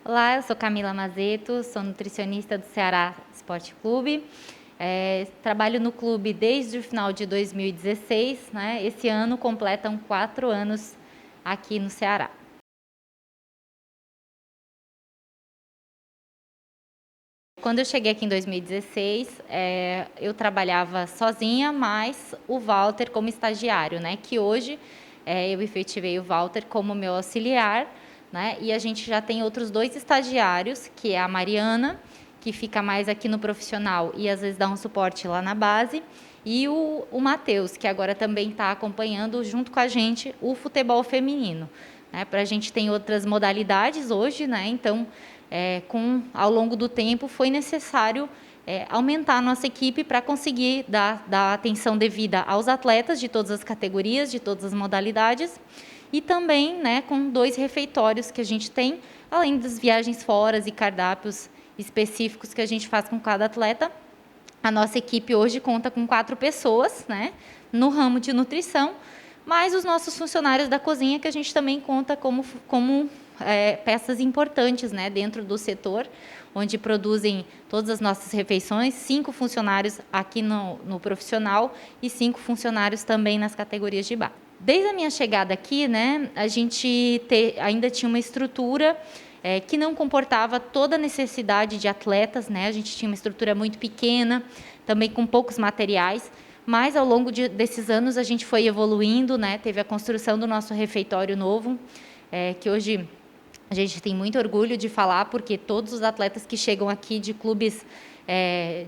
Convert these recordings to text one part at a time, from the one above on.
Olá, eu sou Camila Mazeto, sou nutricionista do Ceará Esporte Clube. Trabalho no clube desde o final de 2016, né? Esse ano completam 4 anos aqui no Ceará. Quando eu cheguei aqui em 2016, eu trabalhava sozinha, mas o Walter como estagiário, né? Que hoje eu efetivei o Walter como meu auxiliar, né? E a gente já tem outros 2 estagiários, que é a Mariana, que fica mais aqui no profissional e às vezes dá um suporte lá na base, e o Matheus, que agora também está acompanhando junto com a gente o futebol feminino. Né? Para a gente tem outras modalidades hoje, né? Então ao longo do tempo foi necessário aumentar a nossa equipe para conseguir dar atenção devida aos atletas de todas as categorias, de todas as modalidades, e também, né, com 2 refeitórios que a gente tem, além das viagens fora e cardápios específicos que a gente faz com cada atleta. A nossa equipe hoje conta com 4 pessoas, né, no ramo de nutrição, mais os nossos funcionários da cozinha, que a gente também conta como peças importantes, né, dentro do setor, onde produzem todas as nossas refeições, 5 funcionários aqui no profissional e 5 funcionários também nas categorias de base. Desde a minha chegada aqui, né, a gente ainda tinha uma estrutura que não comportava toda a necessidade de atletas, né? A gente tinha uma estrutura muito pequena, também com poucos materiais, mas ao longo desses anos a gente foi evoluindo, né? Teve a construção do nosso refeitório novo, que hoje a gente tem muito orgulho de falar, porque todos os atletas que chegam aqui de clubes,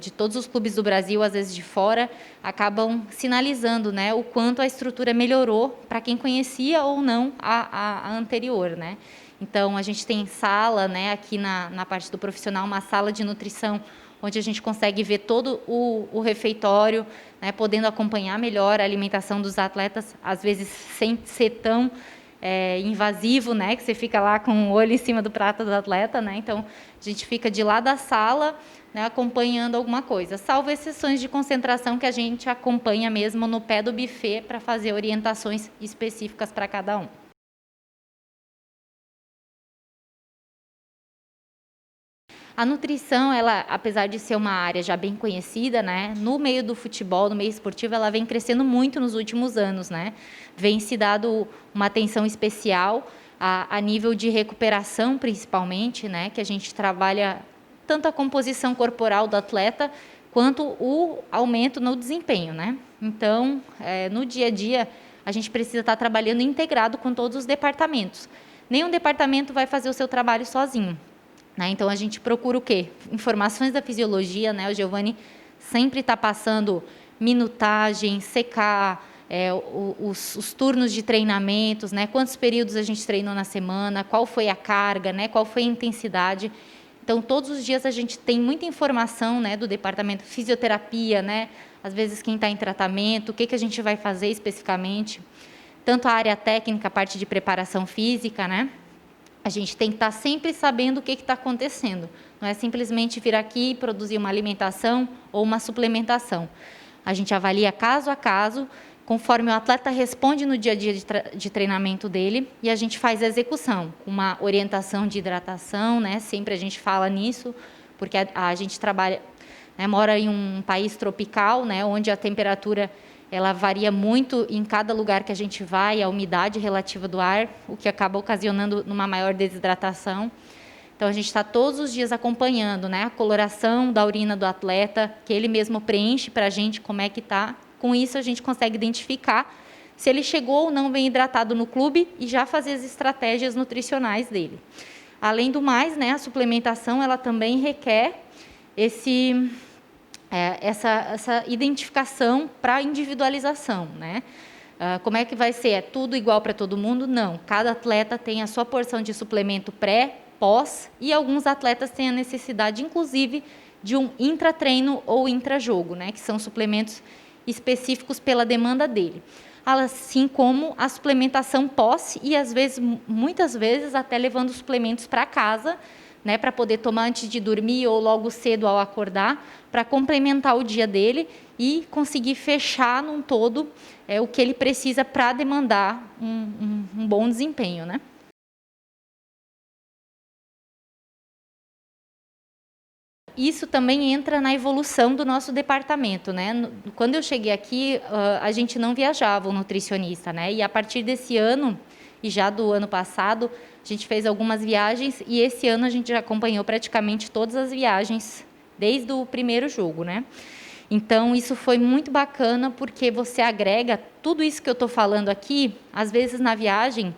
de todos os clubes do Brasil, às vezes de fora, acabam sinalizando, né, o quanto a estrutura melhorou para quem conhecia ou não a anterior, né? Então, a gente tem sala, né, aqui na parte do profissional, uma sala de nutrição, onde a gente consegue ver todo o refeitório, né, podendo acompanhar melhor a alimentação dos atletas, às vezes sem ser tão invasivo, né, que você fica lá com o olho em cima do prato do atleta, né? Então, a gente fica de lá da sala, né, acompanhando alguma coisa, salvo exceções de concentração que a gente acompanha mesmo no pé do buffet para fazer orientações específicas para cada um. A nutrição, ela, apesar de ser uma área já bem conhecida, né, no meio do futebol, no meio esportivo, ela vem crescendo muito nos últimos anos, né? Vem se dado uma atenção especial a nível de recuperação, principalmente, né, que a gente trabalha tanto a composição corporal do atleta quanto o aumento no desempenho, né? Então, no dia a dia, a gente precisa estar trabalhando integrado com todos os departamentos. Nenhum departamento vai fazer o seu trabalho sozinho. Né? Então, a gente procura o quê? Informações da fisiologia, né? O Giovanni sempre está passando minutagem, secar, os turnos de treinamentos, né? Quantos períodos a gente treinou na semana, qual foi a carga, né? Qual foi a intensidade. Então, todos os dias a gente tem muita informação, né, do departamento de fisioterapia, né? Às vezes quem está em tratamento, o que a gente vai fazer especificamente. Tanto a área técnica, a parte de preparação física, né? A gente tem que estar sempre sabendo o que está acontecendo. Não é simplesmente vir aqui e produzir uma alimentação ou uma suplementação. A gente avalia caso a caso, conforme o atleta responde no dia a dia de treinamento dele, e a gente faz a execução, uma orientação de hidratação, né? Sempre a gente fala nisso, porque a gente trabalha, né, mora em um país tropical, né, onde a temperatura ela varia muito em cada lugar que a gente vai, a umidade relativa do ar, o que acaba ocasionando uma maior desidratação. Então, a gente está todos os dias acompanhando, né, a coloração da urina do atleta, que ele mesmo preenche para a gente como é que está. Com isso, a gente consegue identificar se ele chegou ou não bem hidratado no clube e já fazer as estratégias nutricionais dele. Além do mais, né, a suplementação ela também requer essa identificação para individualização, né? Como é que vai ser? É tudo igual para todo mundo? Não. Cada atleta tem a sua porção de suplemento pré, pós, e alguns atletas têm a necessidade, inclusive, de um intratreino ou intrajogo, né? Que são suplementos específicos pela demanda dele. Assim como a suplementação pós e, às vezes, muitas vezes, até levando suplementos para casa, né, para poder tomar antes de dormir ou logo cedo ao acordar, para complementar o dia dele e conseguir fechar num todo o que ele precisa para demandar um bom desempenho, né? Isso também entra na evolução do nosso departamento, né? Quando eu cheguei aqui, a gente não viajava o nutricionista, né? E a partir desse ano, e já do ano passado, a gente fez algumas viagens e esse ano a gente já acompanhou praticamente todas as viagens, desde o primeiro jogo, né? Então, isso foi muito bacana porque você agrega tudo isso que eu estou falando aqui, às vezes na viagem,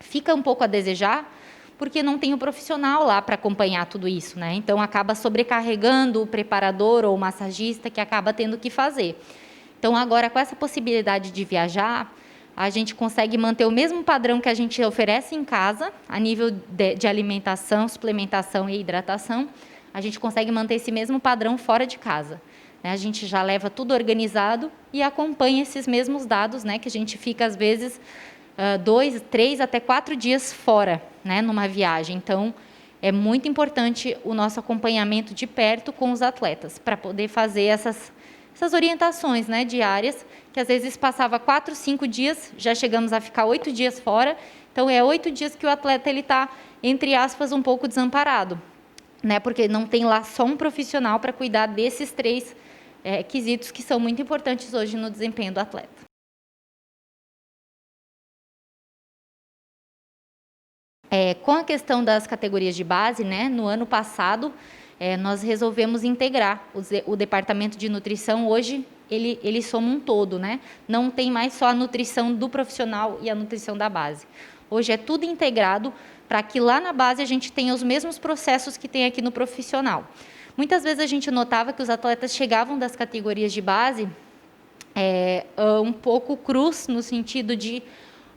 fica um pouco a desejar, porque não tem o profissional lá para acompanhar tudo isso, né? Então, acaba sobrecarregando o preparador ou o massagista que acaba tendo que fazer. Então, agora, com essa possibilidade de viajar, a gente consegue manter o mesmo padrão que a gente oferece em casa, a nível de alimentação, suplementação e hidratação, a gente consegue manter esse mesmo padrão fora de casa. A gente já leva tudo organizado e acompanha esses mesmos dados, né, que a gente fica, às vezes, 2, 3 até 4 dias fora, né, numa viagem. Então, é muito importante o nosso acompanhamento de perto com os atletas, para poder fazer essas orientações, né, diárias, que às vezes passava 4, 5 dias, já chegamos a ficar 8 dias fora. Então, é 8 dias que o atleta está, entre aspas, um pouco desamparado, né, porque não tem lá só um profissional para cuidar desses 3 quesitos que são muito importantes hoje no desempenho do atleta. Com a questão das categorias de base, né, no ano passado, nós resolvemos integrar o departamento de nutrição. Hoje, ele soma um todo, né? Não tem mais só a nutrição do profissional e a nutrição da base. Hoje é tudo integrado para que lá na base a gente tenha os mesmos processos que tem aqui no profissional. Muitas vezes a gente notava que os atletas chegavam das categorias de base um pouco crus, no sentido de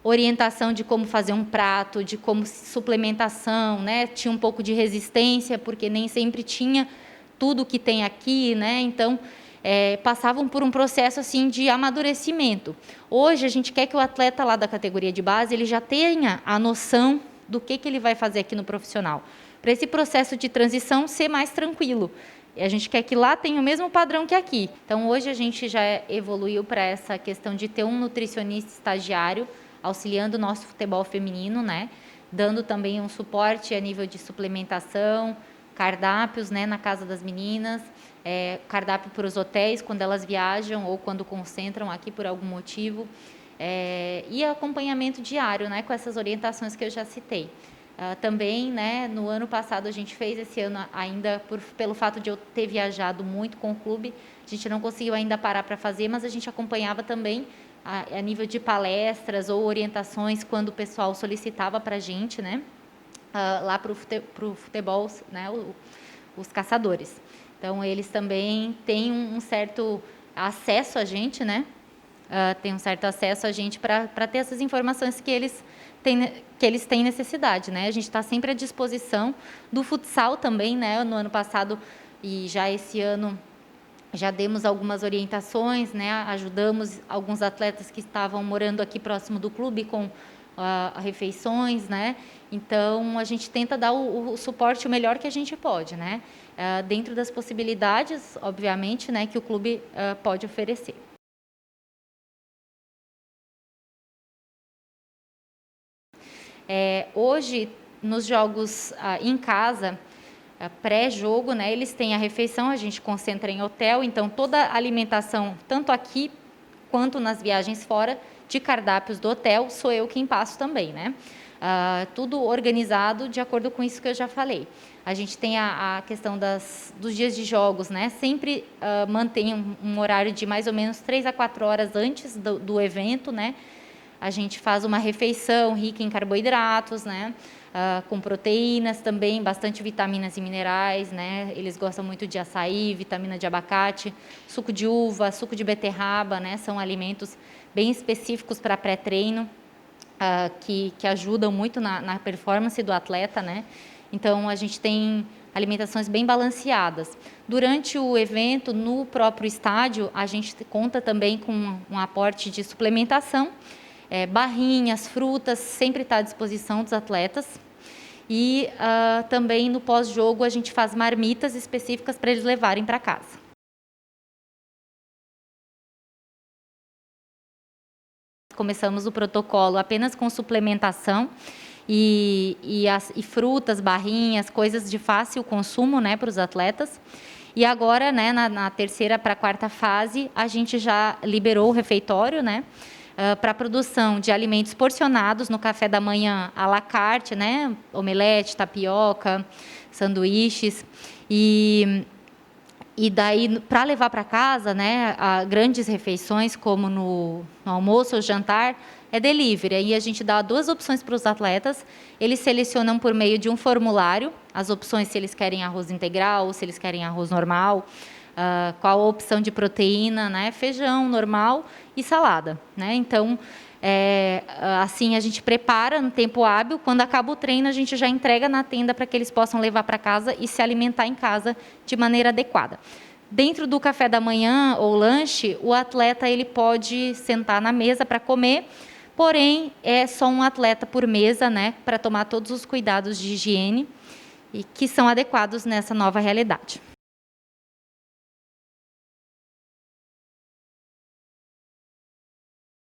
orientação de como fazer um prato, de como suplementação, né? Tinha um pouco de resistência, porque nem sempre tinha tudo que tem aqui, né? Então, passavam por um processo assim de amadurecimento. Hoje, a gente quer que o atleta lá da categoria de base, ele já tenha a noção do que ele vai fazer aqui no profissional, para esse processo de transição ser mais tranquilo. E a gente quer que lá tenha o mesmo padrão que aqui. Então, hoje a gente já evoluiu para essa questão de ter um nutricionista estagiário auxiliando o nosso futebol feminino, né? Dando também um suporte a nível de suplementação, cardápios, né, na casa das meninas, cardápio para os hotéis quando elas viajam ou quando concentram aqui por algum motivo, e acompanhamento diário, né, com essas orientações que eu já citei. Também, né, no ano passado a gente fez, esse ano ainda, pelo fato de eu ter viajado muito com o clube, a gente não conseguiu ainda parar para fazer, mas a gente acompanhava também a nível de palestras ou orientações quando o pessoal solicitava para a gente, né, lá para o futebol, né, os caçadores. Então, eles também têm um certo acesso a gente, né, tem um certo acesso a gente para ter essas informações que eles têm necessidade, né? A gente está sempre à disposição do futsal também, né? No ano passado e já esse ano já demos algumas orientações, né? Ajudamos alguns atletas que estavam morando aqui próximo do clube com refeições, né? Então, a gente tenta dar o suporte o melhor que a gente pode, né? Dentro das possibilidades, obviamente, né, que o clube pode oferecer. Hoje, nos jogos em casa, pré-jogo, né, eles têm a refeição, a gente concentra em hotel, então toda a alimentação, tanto aqui quanto nas viagens fora, de cardápios do hotel, sou eu quem passo também, né? Tudo organizado de acordo com isso que eu já falei. A gente tem a questão dos dias de jogos, né? Sempre mantém um horário de mais ou menos 3 a 4 horas antes do evento, né? A gente faz uma refeição rica em carboidratos, né? Com proteínas também, bastante vitaminas e minerais, né? Eles gostam muito de açaí, vitamina de abacate, suco de uva, suco de beterraba, né? São alimentos bem específicos para pré-treino, que ajudam muito na performance do atleta, né? Então, a gente tem alimentações bem balanceadas. Durante o evento, no próprio estádio, a gente conta também com um aporte de suplementação, barrinhas, frutas, sempre está à disposição dos atletas. E também no pós-jogo a gente faz marmitas específicas para eles levarem para casa. Começamos o protocolo apenas com suplementação e frutas, barrinhas, coisas de fácil consumo, né, para os atletas. E agora, né, na terceira para a quarta fase, a gente já liberou o refeitório, né, para a produção de alimentos porcionados no café da manhã à la carte, né, omelete, tapioca, sanduíches, e daí, para levar para casa, né, grandes refeições, como no almoço ou jantar, é delivery. Aí a gente dá 2 opções para os atletas, eles selecionam por meio de um formulário, as opções se eles querem arroz integral, ou se eles querem arroz normal, qual a opção de proteína, né, feijão normal e salada, né. Então, assim, a gente prepara no tempo hábil, quando acaba o treino, a gente já entrega na tenda para que eles possam levar para casa e se alimentar em casa de maneira adequada. Dentro do café da manhã ou lanche, o atleta ele pode sentar na mesa para comer, porém, é só um atleta por mesa, né, para tomar todos os cuidados de higiene e que são adequados nessa nova realidade.